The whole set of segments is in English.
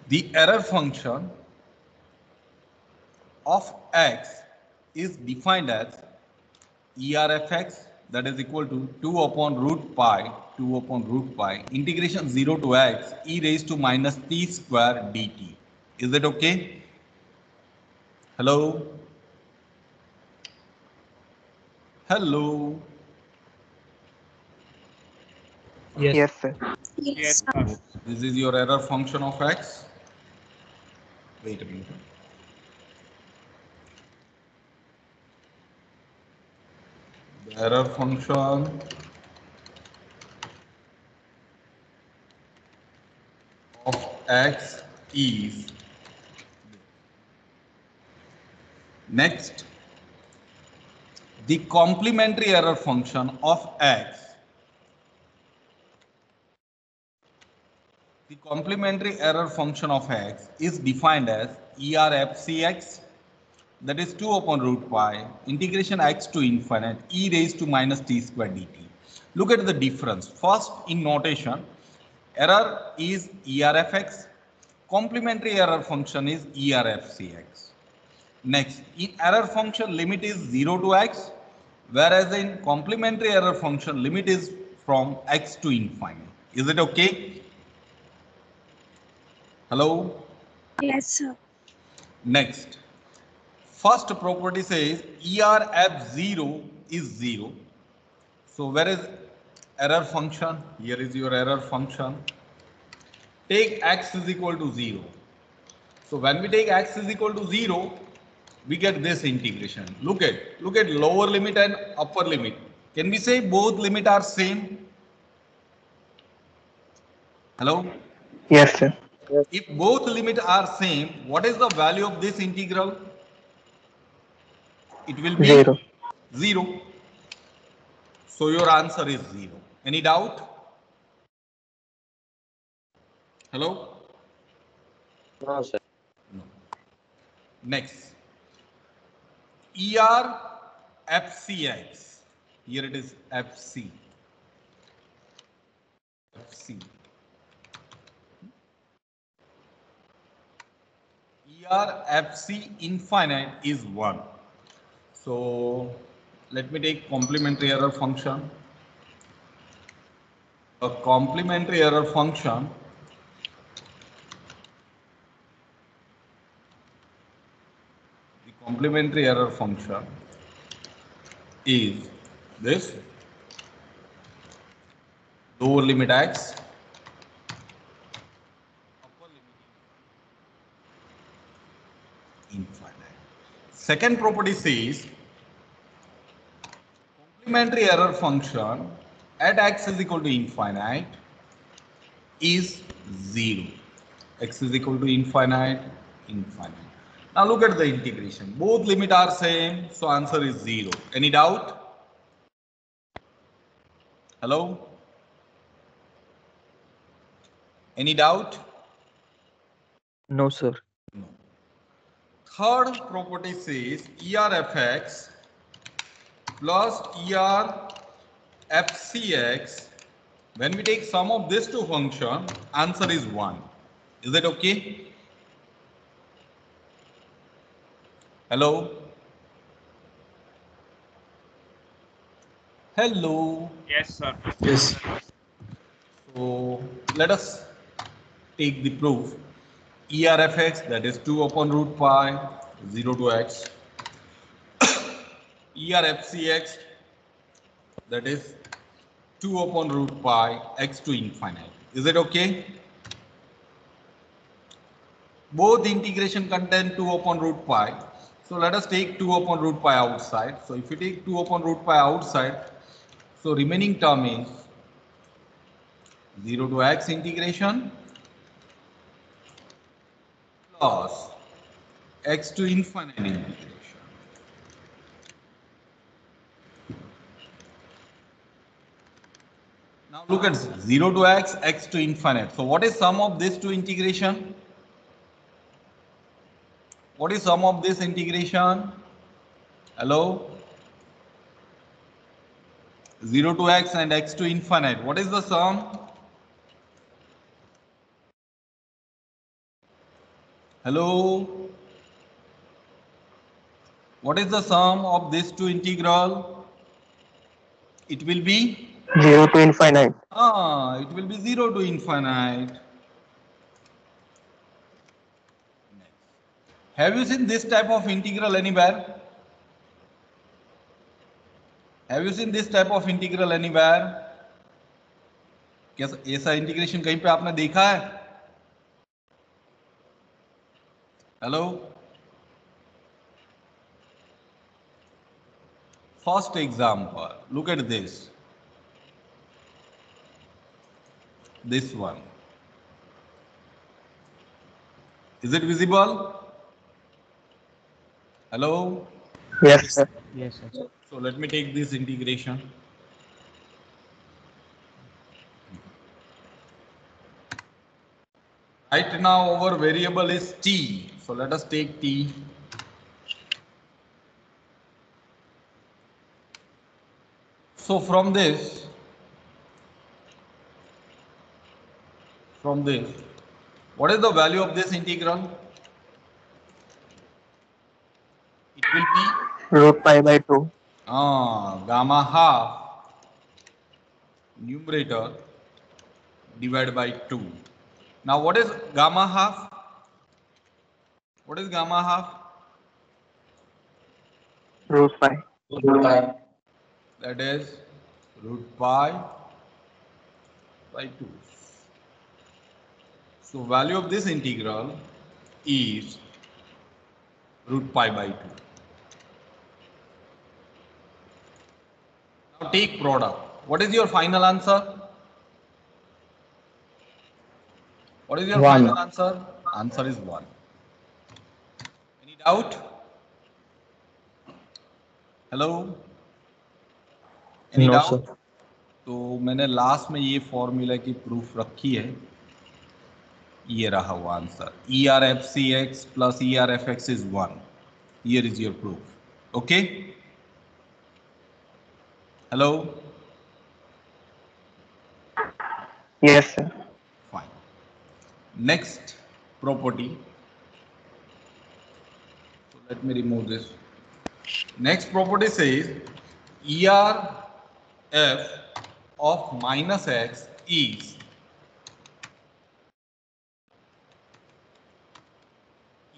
The error function of x is defined as ERFX, that is equal to 2 upon root pi, 2 upon root pi, integration 0 to x, e raised to minus t square dt. Is it okay? Hello? Hello? Yes. Yes, sir. Yes, Yes. sir. This is your error function of x. Wait a minute. The error function of x is next. The complementary error function of x. The complementary error function of x is defined as ERFCX, that is 2 upon root pi, integration x to infinite, e raised to minus t square dt. Look at the difference. First, in notation, error is ERFX, complementary error function is ERFCX. Next, in error function, limit is 0 to x, whereas in complementary error function, limit is from x to infinite. Is it okay? Hello? Yes, sir. Next, first property says ERF0 is 0. So where is error function? Here is your error function. Take x is equal to 0. So when we take x is equal to 0, we get this integration. Look at lower limit and upper limit. Can we say both limit are same? Hello? Yes, sir. If both limit are same, what is the value of this integral? It will be 0. 0. So your answer is 0. Any doubt? Hello? No, sir. No. Next. ER FCX. Here it is FC. FC. ER FC infinite is 1. So let me take complementary error function. A complementary error function complementary error function is this lower limit x, upper limit infinite. Second property says complementary error function at x is equal to infinite is 0. X is equal to infinite, infinite. Now look at the integration. Both limit are same, so answer is 0. Any doubt? Hello? Any doubt? No, sir. No. Third property says ERFX plus ERFCX. When we take sum of these two functions, answer is 1. Is that okay? Hello? Hello? Yes, sir. Yes. So let us take the proof. ERFX, that is 2 upon root pi, 0 to x. ERFCX, that is 2 upon root pi, x to infinite. Is it okay? Both integration contain 2 upon root pi. So let us take 2 upon root pi outside. So if you take 2 upon root pi outside, so remaining term is 0 to x integration plus x to infinite integration. Now look at 0 to x, x to infinite. So what is sum of this two integration? What is sum of this integration? Hello? 0 to x and x to infinite. What is the sum? Hello? What is the sum of these two integral? It will be 0 to infinite. it will be 0 to infinite. Have you seen this type of integral anywhere? Have you seen this type of integral anywhere? क्या ऐसा integration कहीं पे आपने देखा है? Hello? First example, look at this. This one. Is it visible? Hello? Yes, sir. Yes, sir. So let me take this integration. Right now our variable is t. So let us take t. So from this, what is the value of this integral? It will be Root pi by 2. gamma half numerator divided by 2. Now what is gamma half? What is gamma half? Root pi. That is root pi by 2. So value of this integral is root pi by 2. Now take product. What is your final answer? What is your 1. final answer? Answer is 1. Any doubt? Hello? Any No, doubt? sir. तो मैंने last में ये formula की proof रखी है. ये रहा वो answer. ERFCX plus ERFX is 1. Here is your proof. Okay? Hello? Yes, sir. Fine. Next property. So let me remove this. Next property says ERF of minus x is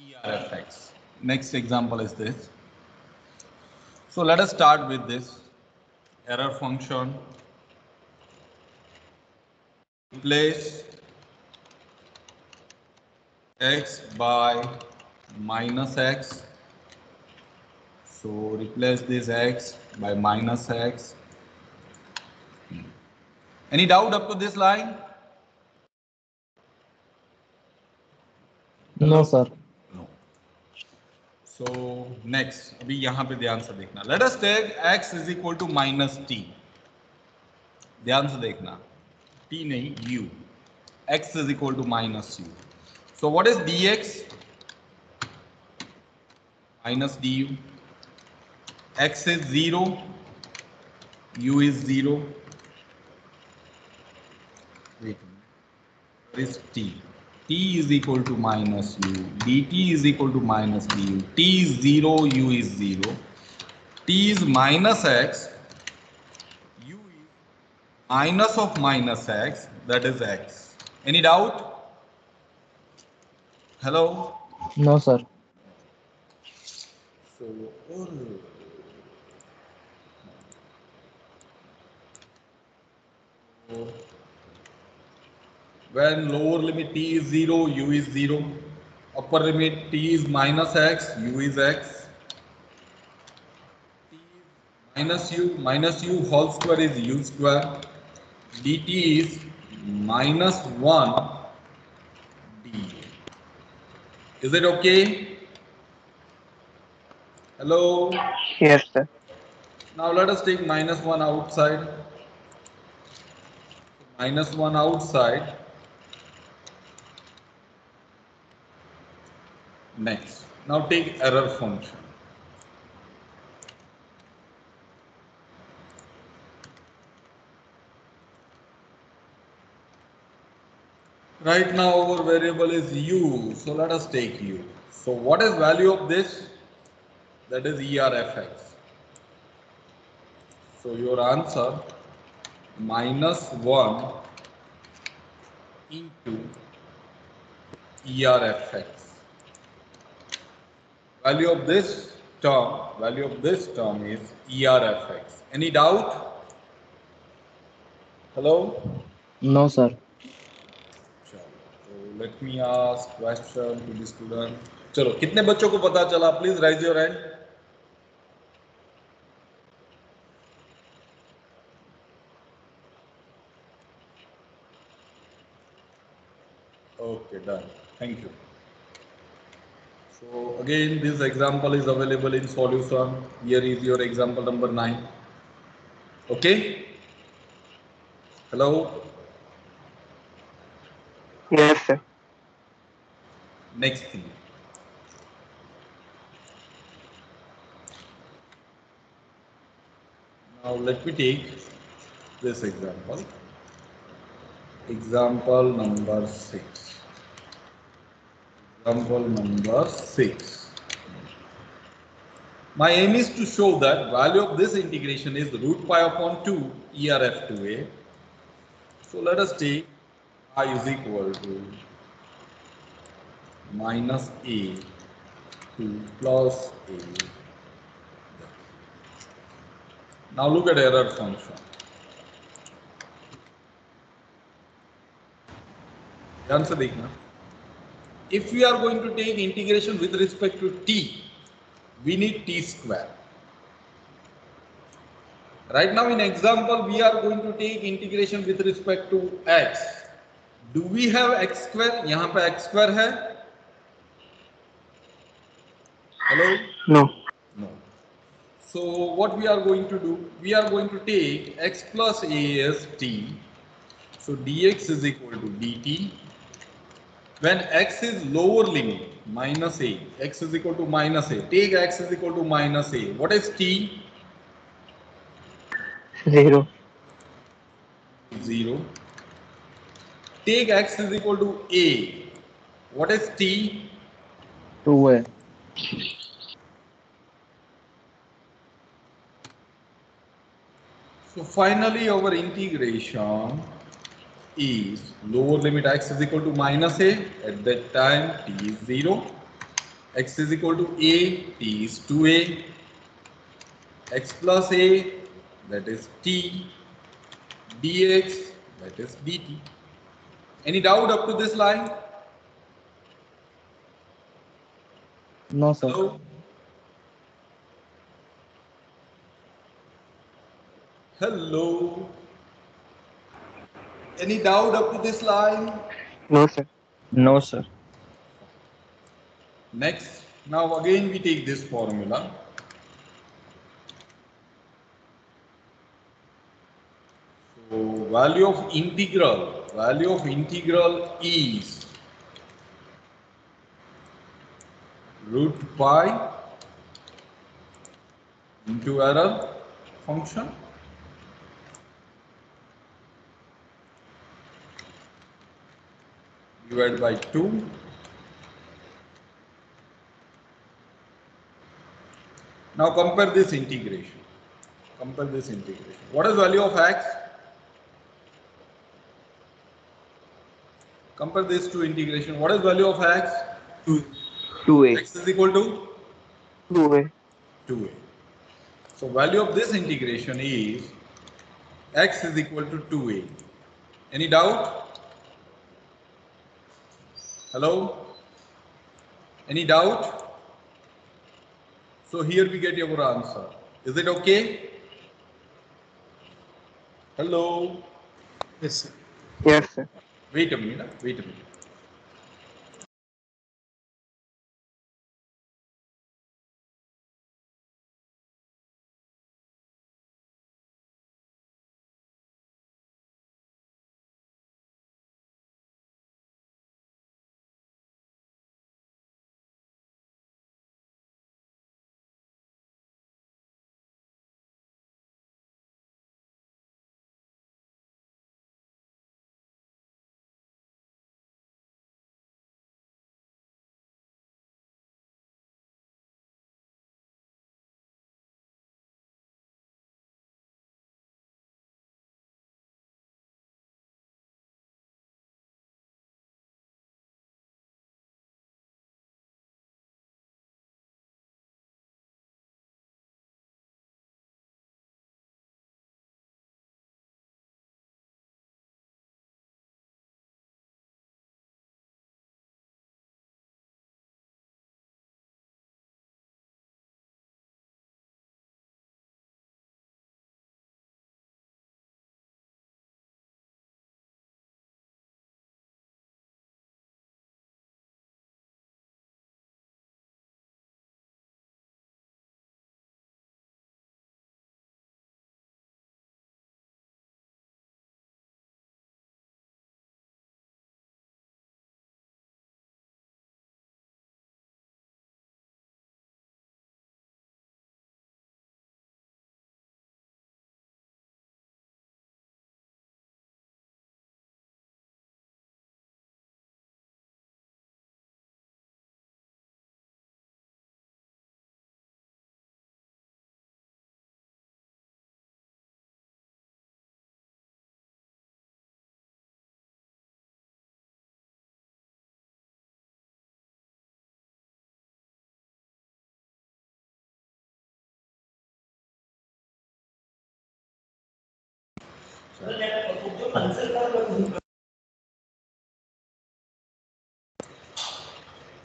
ERFX. Next example is this. So let us start with this error function. Replace x by minus x. So replace this x by minus x. Any doubt up to this line? No, sir. No. So next, अभी यहाँ पे ध्यान से देखना. Let us take x is equal to minus t. ध्यान से देखना. T नहीं u. X is equal to minus u. So what is dx? Minus du. X is 0. U is 0. Wait a minute. Where is t? T is equal to minus u. dt is equal to minus du. T is 0. U is 0. T is minus x. U is minus of minus x. That is x. Any doubt? Hello? No, sir. So, when lower limit t is 0, u is 0. Upper limit t is minus x, u is x. T is minus u whole square is u square. dt is minus 1 du. Is it okay? Hello? Yes, sir. Now let us take minus 1 outside. Minus 1 outside. Next. Now take error function. Right now our variable is u, so let us take u. So what is value of this? That is ERFX. So your answer -1 into ERFX. Value of this term is ERFX. Any doubt? Hello? No, sir. So let me ask question to the student. चलो कितने बच्चों को पता चला? Please raise your hand. Okay, done. Thank you. So again, this example is available in solution. Here is your example number 9. Okay? Hello? Yes, sir. Next thing. Now let me take this example. Example number 6. Example number 6. My aim is to show that value of this integration is root pi upon 2 ERF2A. So let us take I is equal to minus A to plus A. Now look at error function. ध्यान से देखना. If we are going to take integration with respect to t, we need t square. Right now in example, we are going to take integration with respect to x. Do we have x square? यहाँ पे x square है? Hello? No. No. So what we are going to do? We are going to take x plus a as t. So dx is equal to dt. When x is lower limit, minus a, x is equal to minus a. Take x is equal to minus a. What is t? 0. 0. Take x is equal to a. What is t? 2A. So finally our integration is lower limit x is equal to minus a. At that time t is 0. X is equal to a, t is 2a. X plus a, that is t. Dx, that is dt. Any doubt up to this line? No, sir. Hello? Hello? Any doubt up to this line? No, sir. No, sir. Next, now again we take this formula. So value of integral is root pi into error function divided by 2. Now compare this integration. What is value of x? Compare these two integration. What is value of x? 2A. X is equal to 2A. 2a. So value of this integration is x is equal to 2a. Any doubt? Hello? Any doubt? So here we get your answer. Is it okay? Hello? Yes, sir. Yes, sir. Wait a minute. Wait a minute.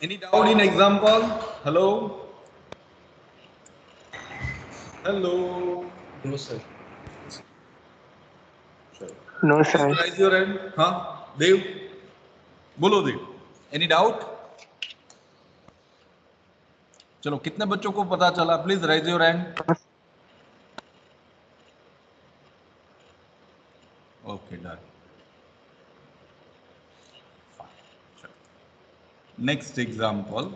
Any doubt in example? Hello? Hello? No, sir. No, Please sir. raise your hand. हाँ देव बोलो देव. Any doubt? चलो कितने बच्चों को पता चला? Please raise your hand. Okay done. Next example.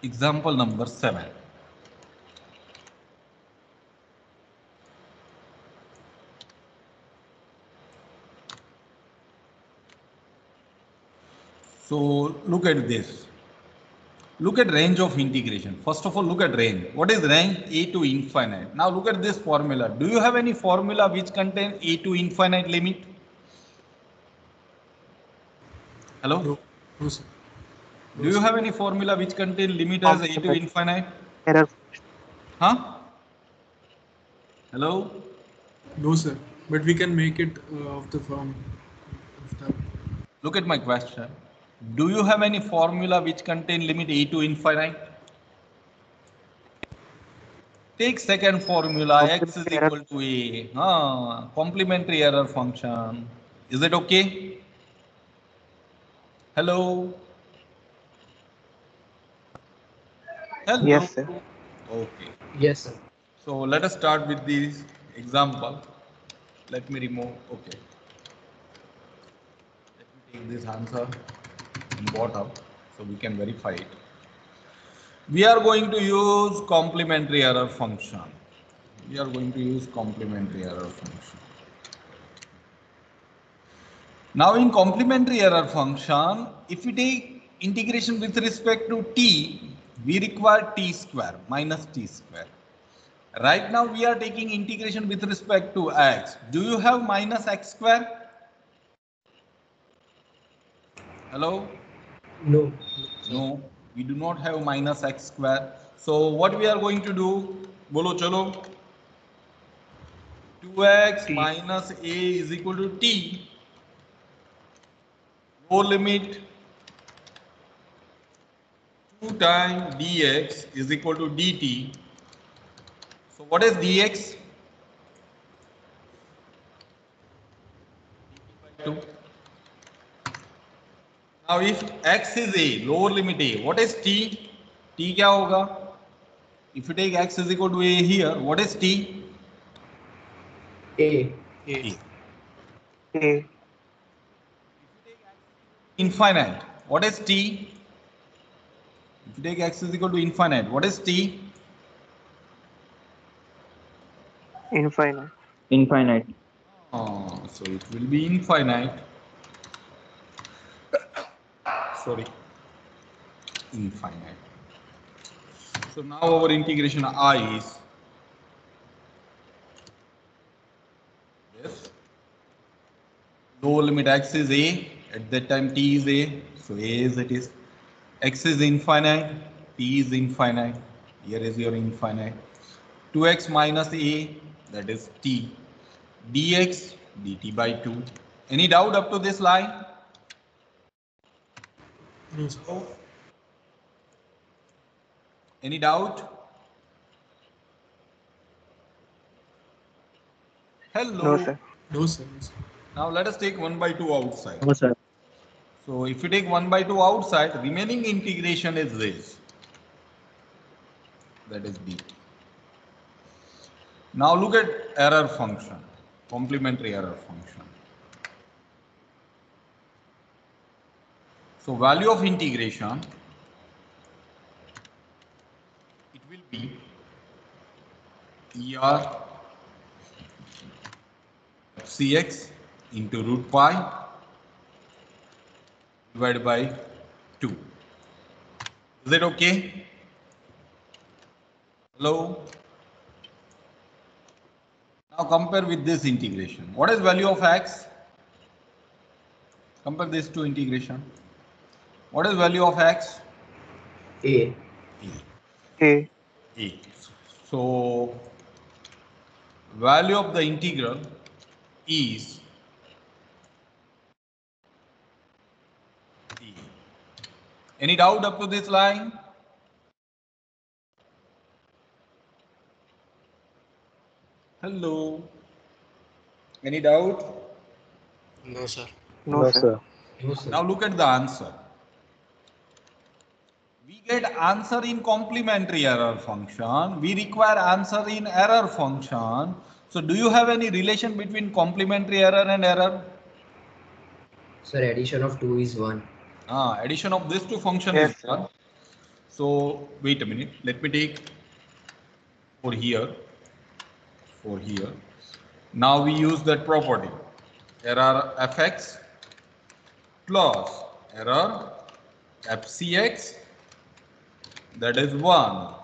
Example number 7. So look at this. Look at range of integration. First of all, look at range. What is range? A to infinite. Now look at this formula. Do you have any formula which contain A to infinite limit? Hello? No. No, sir. Do you have any formula which contain limit as A to infinite? Error. Huh? Hello? No, sir. But we can make it of the form of the. Look at my question. Do you have any formula which contain limit A to infinite? Take second formula, x is equal to a. Complementary error function. Is it okay? Hello? Hello? Yes, sir. Okay. Yes, sir. So let us start with this example. Let me remove. Okay. Let me take this answer in bottom so we can verify it. We are going to use complementary error function. We are going to use complementary error function. Now in complementary error function, if we take integration with respect to t, we require t square minus t square. Right now we are taking integration with respect to x. Do you have minus x square? Hello? No. No, we do not have minus x square. So what we are going to do? Bolo chalo. 2x minus a is equal to t. Lower limit 2 times dx is equal to dt. So what is dx? 2. Now if x is a, lower limit a, what is t? T क्या होगा? If you take x is equal to a here, what is t? A. A. A. Infinite, what is t? If you take x is equal to infinite, what is t? Infinite. Infinite. So it will be infinite. Sorry, infinite. So now our integration I is this. Lower limit x is a. At that time t is a. So a as it is. X is infinite. T is infinite. Here is your infinite. 2x minus a, that is t. Dx dt by 2. Any doubt up to this line? No, sir. Any doubt? Hello. No, sir. No, sir. No, sir. Now let us take 1 by 2 outside. No, sir. So if you take 1 by 2 outside, remaining integration is this. That is dt. Now look at error function, complementary error function. So value of integration, it will be ER cx into root pi divided by 2. Is it okay? Hello? Now compare with this integration. What is value of x? Compare this to integration. What is value of x? A. A. A. So value of the integral is t. Any doubt up to this line? Hello. Any doubt? No, sir. No, sir. No, sir. Now look at the answer. We get answer in complementary error function. We require answer in error function. So do you have any relation between complementary error and error? Sir, addition of 2 is 1. Addition of these two functions Yes, is sir. 1. So wait a minute. Let me take for here. Now we use that property. Error fx plus error fcx, that is 1.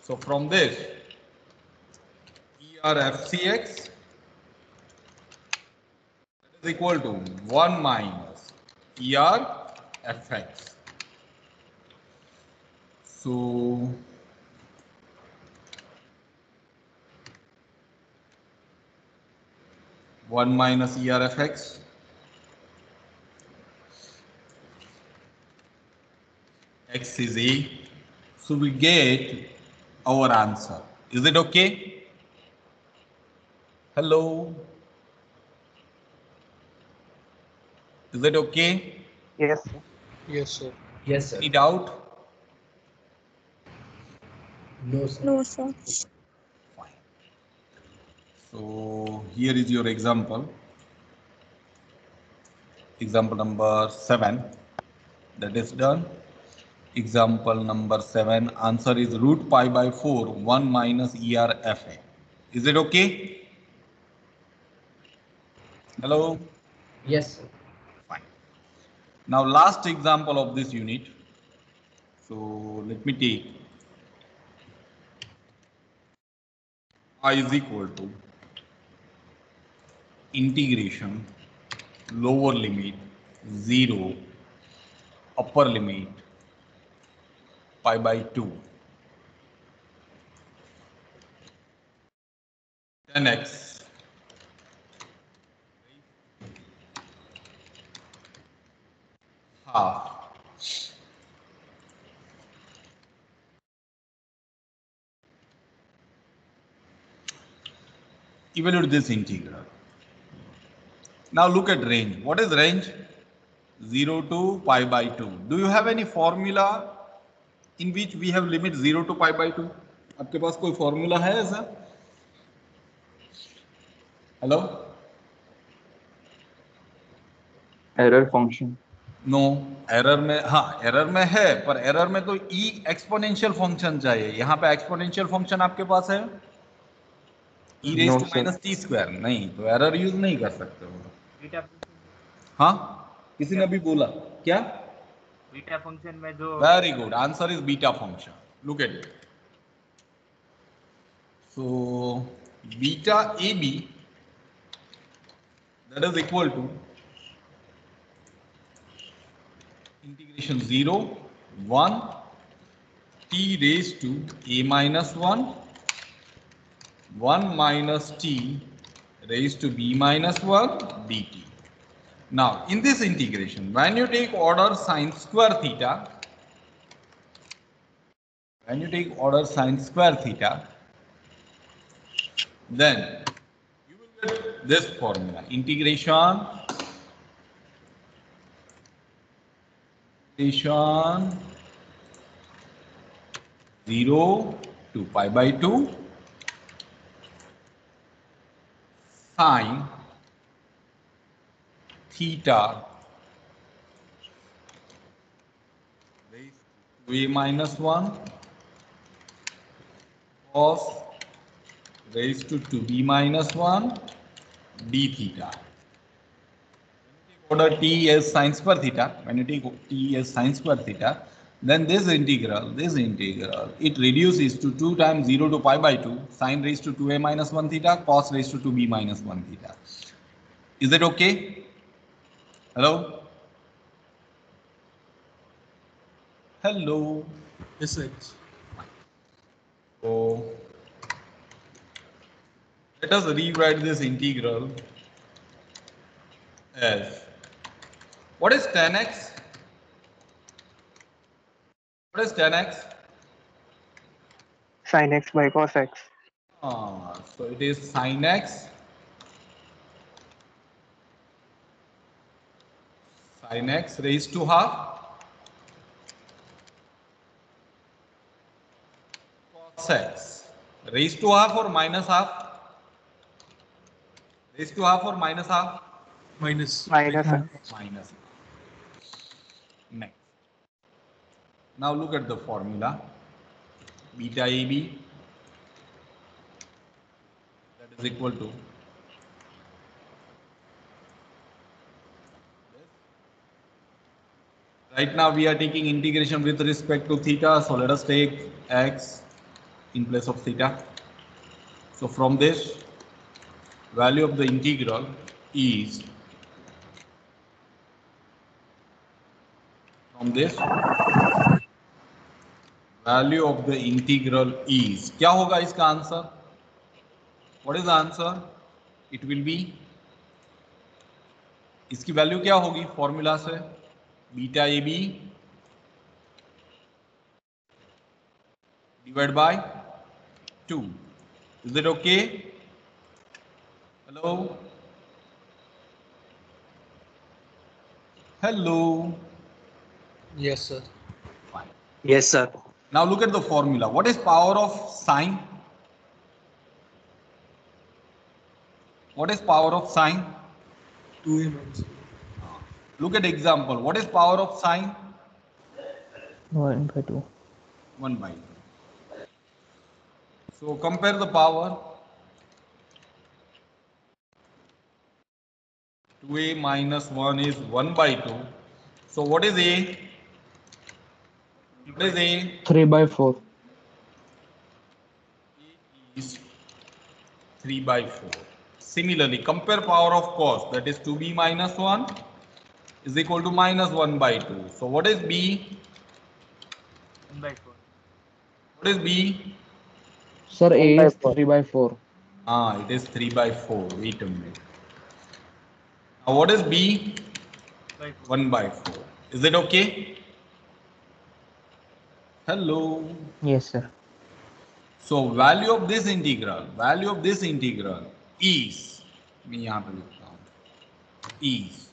So from this, ER fcx is equal to 1 minus ER fx. So one minus ER fx, x is a. So we get our answer. Is it okay? Hello? Is it okay? Yes, sir. Yes, sir. Yes, sir. Any doubt? No, sir. No, sir. Fine. So here is your example. Example number 7. That is done. Example number 7. Answer is root pi by 4, 1 minus ER FA. Is it okay? Hello? Yes, sir. Fine. Now last example of this unit. So let me take I is equal to integration lower limit 0 upper limit pi by 2 10x half evaluate this integral. Now look at range. What is range? 0 to pi by 2. Do you have any formula in which we have limit 0 to pi by 2? आपके पास कोई formula है ऐसा? Hello? Error function no, error में हाँ error में है, पर error में तो ई एक्सपोनेंशियल फंक्शन चाहिए. यहाँ पे एक्सपोनेंशियल फंक्शन आपके पास है e raise No, two sir. Minus t square, नहीं तो एरर यूज नहीं कर सकते हो. हाँ, किसी ने अभी बोला क्या? बीटा फंक्शन में जो very good, answer is beta function. Look at it. So beta A B that is equal to integration 0 1 t raised to a minus 1 1 minus t raised to b minus 1 dt. Now in this integration, when you take order sine square theta, then you will get this formula, integration 0 to pi by 2 sine theta raised to a minus 1 cos raised to 2b minus 1 d theta. Order t as sine square theta, when you take t as sine square theta, then this integral, it reduces to 2 times 0 to pi by 2, sine raised to 2a minus 1 theta, cos raised to 2b minus 1 theta. Is it okay? Hello? Hello? Yes, sir. So, Let us rewrite this integral as, what is tan x? What is tan x? Sin x by cos x. So it is sin x raised to half cos x raised to half or minus half? Raised to half or minus half? Minus. Minus x. Minus. Next. Now look at the formula. Beta AB, that is equal to this. Right now we are taking integration with respect to theta, so let us take x in place of theta. So from this, value of the integral is, from this value of the integral is, क्या होगा इसका answer? What is the answer? It will be, इसकी value क्या होगी formula से? Beta A B divide by 2. Is it okay? Hello? Hello? Yes, sir. Fine. Yes, sir. Now look at the formula. What is power of sine? What is power of sine? 2a minus. Look at example. What is power of sine? 1 by 2. 1 by 2. So compare the power. 2a minus 1 is 1 by 2. So what is a? What is a? 3 by 4. Is 3 by 4. Similarly, compare power of cos, that is 2b minus 1 is equal to minus 1 by 2. So what is b? 1 by 4. What is b? Sir, A 1 by is 4. 3 by 4. It is 3 by 4. Wait a minute. Now what is b? 1 by 4. 1 by 4. Is it okay? Hello. Yes, sir. So value of this integral is, मैं यहाँ पे लिखता हूँ, is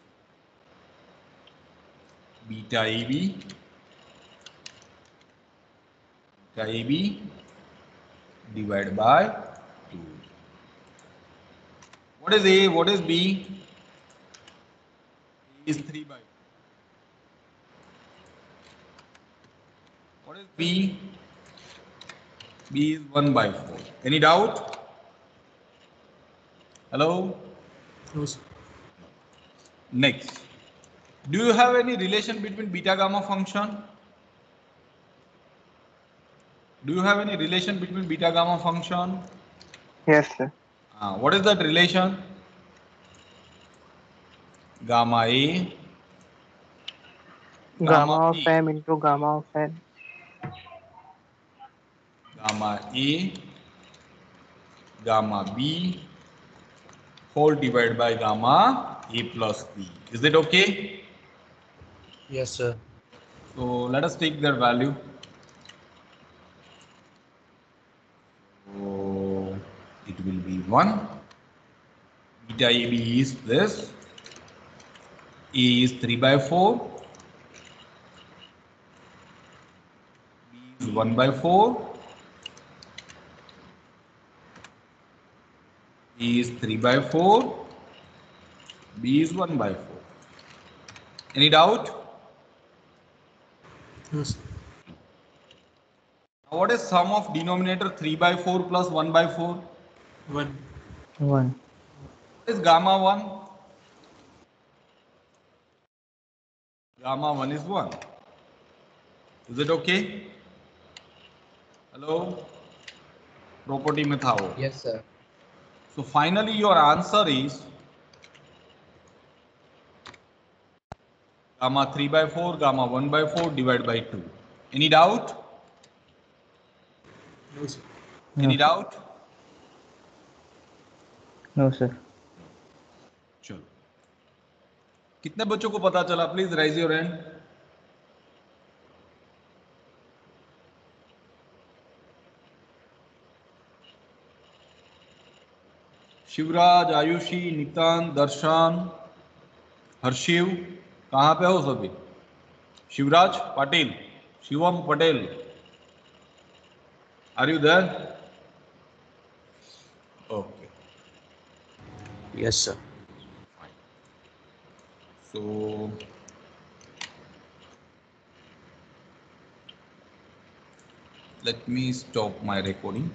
beta AB divided by 2. What is A? What is B? A is 3 by 4. What is B? B is 1 by 4. Any doubt? Hello? No, sir. Next. Do you have any relation between beta gamma function? Do you have any relation between beta gamma function? Yes, sir. What is that relation? Gamma A, Gamma of B, m into gamma of n. gamma A, gamma B, whole divided by gamma A plus B. Is it okay? Yes, sir. So let us take their value. So it will be 1. Beta AB is this. A is 3 by 4. B is 1 by 4. A is 3 by 4. B is 1 by 4. Any doubt? No, sir. Now what is sum of denominator 3 by 4 plus 1 by 4? 1. 1. What is gamma 1? Gamma 1 is 1. Is it okay? Hello? Property में था वो. Yes, sir. So finally your answer is gamma 3 by 4, gamma 1 by 4 divided by 2. Any doubt? No, sir. Any doubt? No, sir. चलो, कितने बच्चों को पता चला? Please raise your hand. Shivraj, Ayushi, Nitan, Darshan, Harshiv, कहाँ पे हो सभी? Shivraj Patil, Shivam Patel, are you there? Okay, Yes, sir. so let me stop my recording.